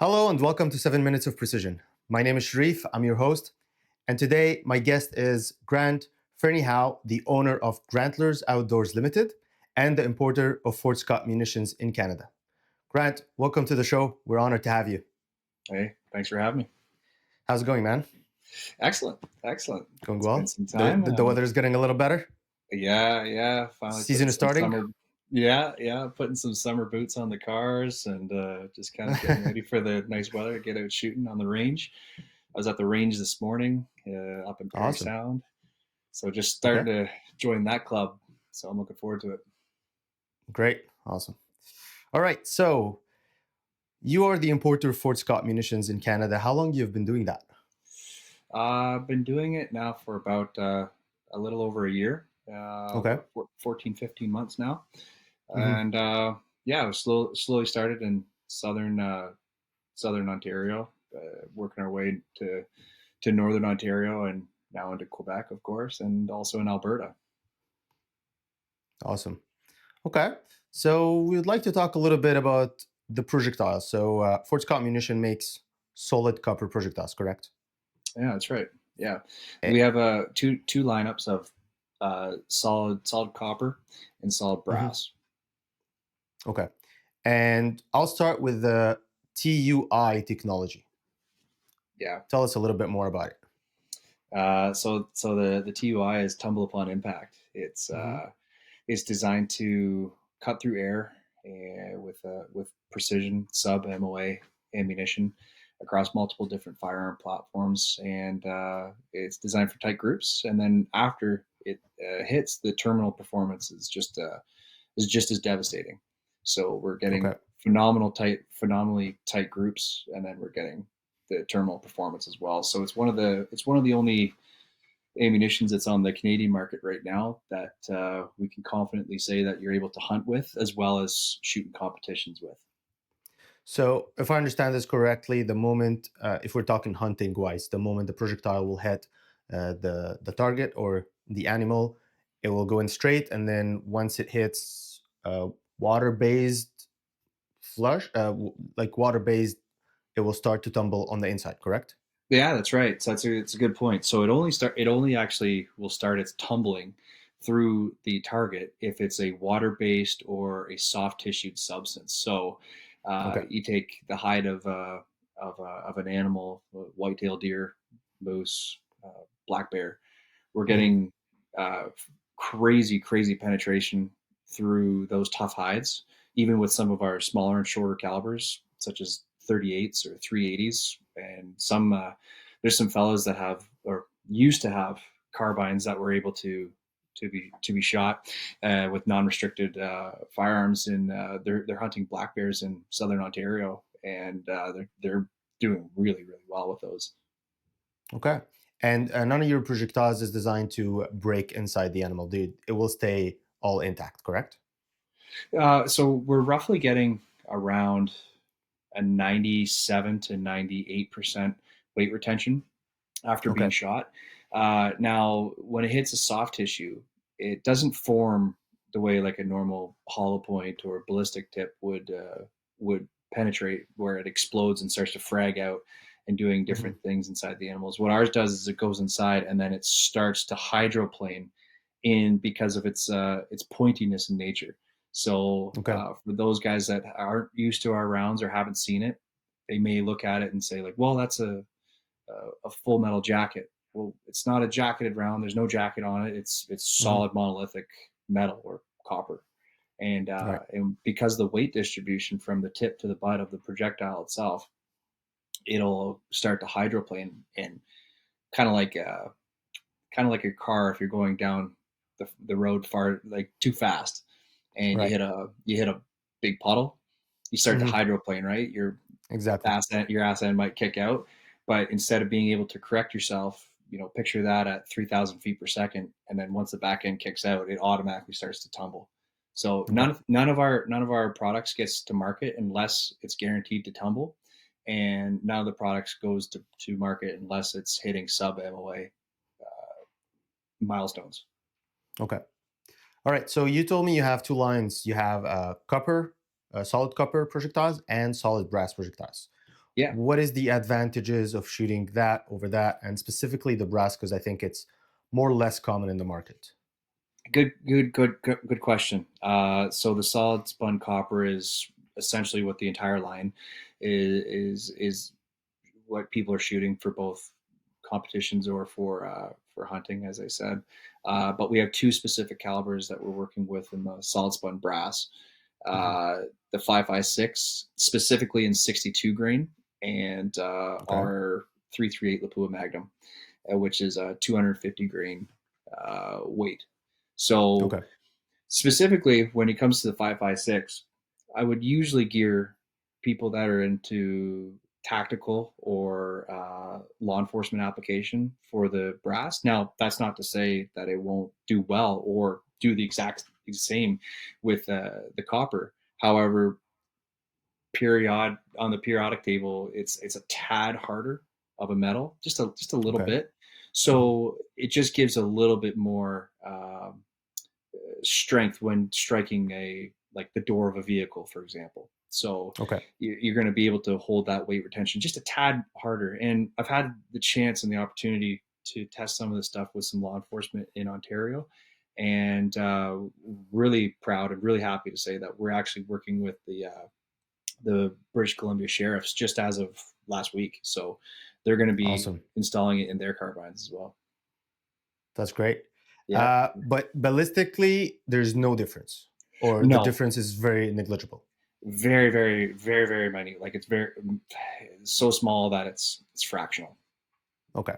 Hello and welcome to 7 Minutes of Precision. My name is Sharif, I'm your host, and today my guest is Grant Ferneyhough, the owner of Grantlers Outdoors Ltd. And the importer of Fort Scott Munitions in Canada. Grant, welcome to the show. We're honored to have you. Hey, thanks for having me. How's it going, man? Excellent, excellent. Going It's been well? some The, time. the, the weather is getting a little better? Yeah. Finally Season putting is some starting? summer. Yeah. Putting some summer boots on the cars and just kind of getting ready for the nice weather to get out shooting on the range. I was at the range this morning up in Parry Awesome. Sound, so just Okay, starting to join that club. So I'm looking forward to it. great. Awesome. All right, so you are the importer of Fort Scott Munitions in Canada. How long you've been doing that? I've been doing it now for about a little over a year, Okay. about 14, 15 months now. Hmm. And yeah, I was slowly started in southern Ontario, working our way to northern Ontario, and now into Quebec, of course, and also in Alberta. Awesome. Okay. So we'd like to talk a little bit about the projectiles. So Fort Scott Munition makes solid copper projectiles, correct? Yeah, that's right. Yeah, we Eh, have two lineups of solid copper and solid mhm. brass. Okay. And I'll start with the TUI technology. Yeah. Tell us a little bit more about it. So the TUI is tumble upon impact. Hmm. It's designed to cut through air with precision sub MOA ammunition across multiple different firearm platforms, and it's designed for tight groups. And then after it hits, the terminal performance is just as devastating. So we're getting Okay. phenomenally tight groups, and then we're getting the terminal performance as well. So it's one of the only ammunitions that's on the Canadian market right now that we can confidently say that you're able to hunt with as well as shoot in competitions with. So if I understand this correctly, the moment, if we're talking hunting wise, the moment the projectile will hit the target or the animal, it will go in straight, and then once it hits water based flush, like water based, it will start to tumble on the inside, correct? Yeah, that's right. So it's a good point. So it only actually will start its tumbling through the target if it's a water based or a soft tissued substance. So Okay. you take the hide of an animal, whitetail deer, moose, black bear. We're Hmm. getting uh, crazy penetration through those tough hides, even with some of our smaller and shorter calibers, such as 38s or 380s, and some there's some fellows that have or used to have carbines that were able to be shot with non-restricted firearms, and they're hunting black bears in southern Ontario, and they're doing really well with those. Okay. And none of your projectiles is designed to break inside the animal. Dude, it will stay all intact, correct? So we're roughly getting around a 97 to 98% weight retention after being Okay. shot. Now, when it hits a soft tissue, it doesn't form the way like a normal hollow point or ballistic tip would penetrate, where it explodes and starts to frag out and doing Hmm. different things inside the animals. What ours does is it goes inside and then it starts to hydroplane in because of its pointiness in nature. So Okay. for those guys that aren't used to our rounds or haven't seen it, they may look at it and say like, "Well, that's a full metal jacket." Well, it's not a jacketed round. There's no jacket on it. It's Hmm. solid monolithic metal or copper, Right. and because the weight distribution from the tip to the butt of the projectile itself, it'll start to hydroplane and kind of like a kind of like a car if you're going down the road far like too fast and Right. you hit a big puddle, you start to Hmm. hydroplane, right? Exactly. Your ass end might kick out, but instead of being able to correct yourself, picture that at 3,000 feet per second, and then once the back end kicks out, it automatically starts to tumble. So Okay. none of our products gets to market unless it's guaranteed to tumble, and none of the products goes to market unless it's hitting sub MOA milestones. Okay. All right. So you told me you have two lines. You have copper, solid copper projectiles, and solid brass projectiles. Yeah. What is the advantages of shooting that over that, and specifically the brass? Because I think it's more or less common in the market. Good question. So the solid spun copper is essentially what the entire line is what people are shooting for both competitions or for hunting, as I said. But we have two specific calibers that we're working with in the solid spun brass. Mhm. Uh, the 5.56 specifically in 62 grain, and Okay. our 338 Lapua Magnum, which is a 250 grain weight. So Okay. specifically, when it comes to the 5.56, I would usually gear people that are into tactical or law enforcement application for the brass. Now, that's not to say that it won't do well or do the exact same with the copper. However, on the periodic table, it's a tad harder of a metal, just a little Okay. bit. Mhm. So it just gives a little bit more strength when striking a like the door of a vehicle, for example. So Okay. you're going to be able to hold that weight retention just a tad harder. And I've had the chance and the opportunity to test some of this stuff with some law enforcement in Ontario, and really proud and really happy to say that we're actually working with the British Columbia sheriffs just as of last week. So they're going to be Awesome. installing it in their carbines as well. That's great. Yeah. But ballistically, there's no difference, or the No, difference is very negligible. very minute. Like it's so small that it's fractional. Okay.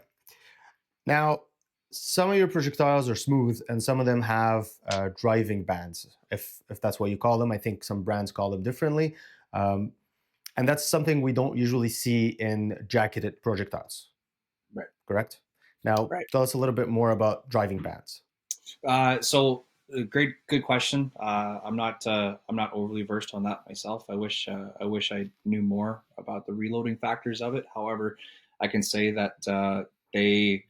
Now, some of your projectiles are smooth, and some of them have driving bands, if that's what you call them. I think some brands call them differently, um, and that's something we don't usually see in jacketed projectiles. Right. Correct. Now, Right. tell us a little bit more about driving bands. Good question. I'm not overly versed on that myself. I wish I knew more about the reloading factors of it. However, I can say that they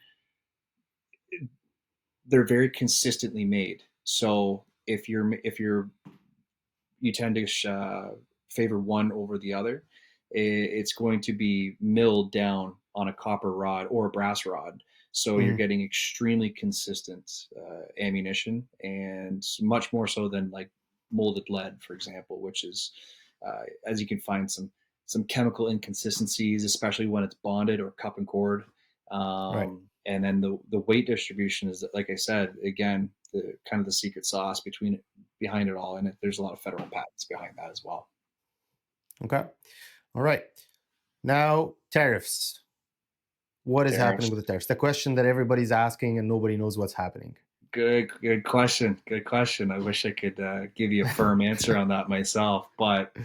they're very consistently made. So if you tend to favor one over the other, it's going to be milled down on a copper rod or a brass rod. So you're Mhm. getting extremely consistent ammunition, and much more so than like molded lead, for example, which is as you can find some chemical inconsistencies, especially when it's bonded or cup and cord. Right. And then the weight distribution is, like I said, again, the kind of the secret sauce behind it all, and there's a lot of federal patents behind that as well. Okay. All right. Now, tariffs. What is happening Tariffs. with the tariffs? The question that everybody's asking and nobody knows what's happening. Good question. Good question. I wish I could give you a firm answer on that myself, but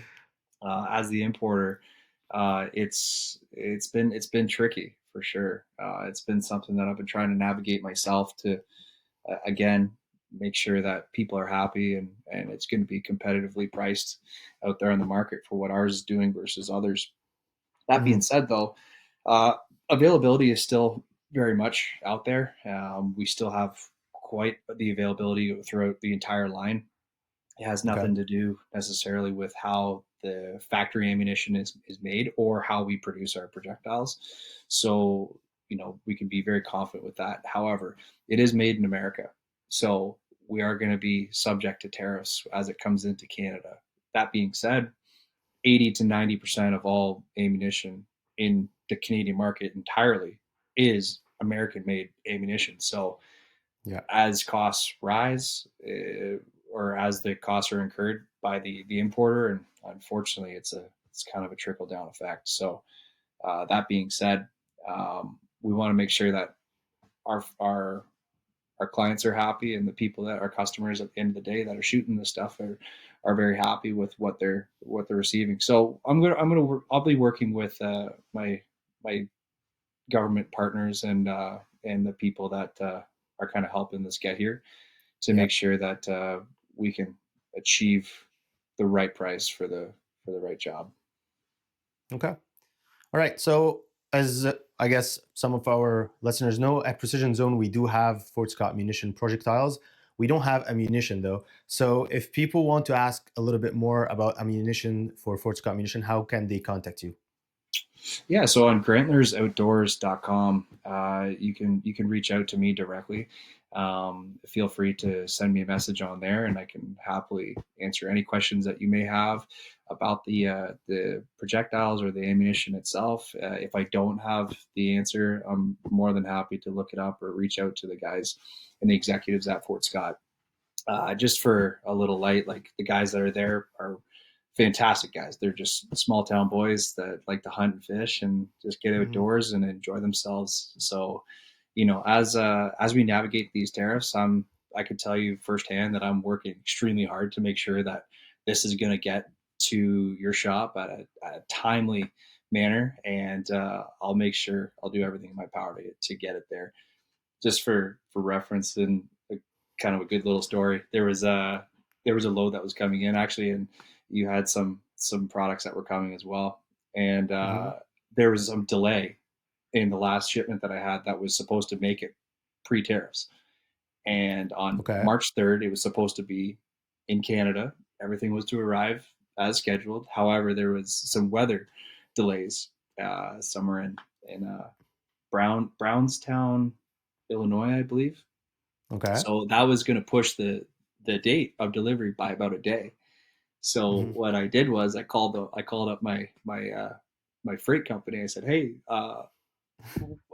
as the importer, it's been tricky for sure. It's been something that I've been trying to navigate myself to again make sure that people are happy, and it's going to be competitively priced out there on the market for what ours is doing versus others. That being Mhm. said, though, uh, availability is still very much out there. We still have quite the availability throughout the entire line. It has Okay. nothing to do necessarily with how the factory ammunition is made or how we produce our projectiles. So, we can be very confident with that. However, it is made in America. So we are going to be subject to tariffs as it comes into Canada. That being said, 80 to 90% of all ammunition in the Canadian market entirely is American made ammunition. So Yeah. as costs rise, or as the costs are incurred by the importer, and unfortunately it's kind of a trickle down effect. So that being said, we want to make sure that our clients are happy, and the people that our customers at the end of the day that are shooting this stuff are very happy with what they're receiving. So I'll be working with my government partners and the people that are kind of helping this get here to Yeah. make sure that we can achieve the right price for the right job. Okay. All right. So, as I guess some of our listeners know, at Precision Zone, we do have Fort Scott munition projectiles. We don't have ammunition though. So, if people want to ask a little bit more about ammunition for Fort Scott munition, how can they contact you? Yeah, so on grantlersoutdoors.com, you can reach out to me directly. Feel free to send me a message on there, and I can happily answer any questions that you may have about the projectiles or the ammunition itself. If I don't have the answer, I'm more than happy to look it up or reach out to the guys and the executives at Fort Scott. Just for a little light, like the guys that are there are fantastic guys. They're just small town boys that like to hunt and fish and just get Mhm. outdoors and enjoy themselves. So, as we navigate these tariffs, I can tell you firsthand that I'm working extremely hard to make sure that this is going to get to your shop at a timely manner, and I'll make sure I'll do everything in my power to get it there. Just for reference and kind of a good little story. There was a load that was coming in actually, and you had some products that were coming as well, and Mhm. there was some delay in the last shipment that I had that was supposed to make it pre tariffs. And on Okay. March 3rd, it was supposed to be in Canada. Everything was to arrive as scheduled. However, there was some weather delays somewhere in Brownstown, Illinois, I believe. Okay. So that was going to push the date of delivery by about a day. So Mhm. what I did was I called up my freight company. I said, "Hey,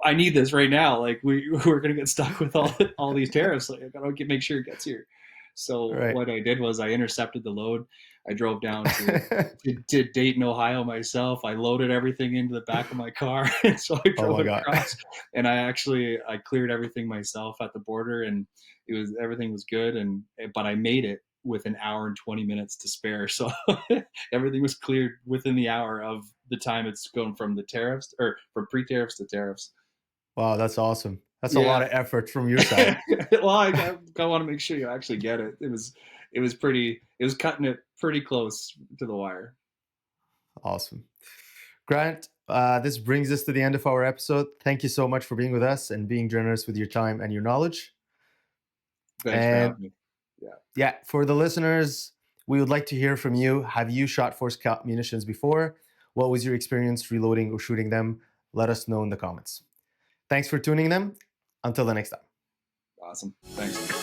I need this right now. Like we're gonna get stuck with all these tariffs. Like I gotta make sure it gets here." So Right. what I did was I intercepted the load. I drove down to Dayton, Ohio myself. I loaded everything into the back of my car, and so I Oh drove my god. across. And I cleared everything myself at the border, and everything was good. But I made it with an hour and 20 minutes to spare. So everything was cleared within the hour of the time it's going from the tariffs or from pre-tariffs to tariffs. Wow, that's awesome. That's a lot Yeah. of effort from your side. Well, I want to make sure you actually get it. It was cutting it pretty close to the wire. Awesome. Grant, this brings us to the end of our episode. Thank you so much for being with us and being generous with your time and your knowledge. Thanks for And having me. Yeah. yeah, for the listeners, we would like to hear from you. Have you shot Fort Scott munitions before? What was your experience reloading or shooting them? Let us know in the comments. Thanks for tuning them. Until the next time. Awesome. Thanks.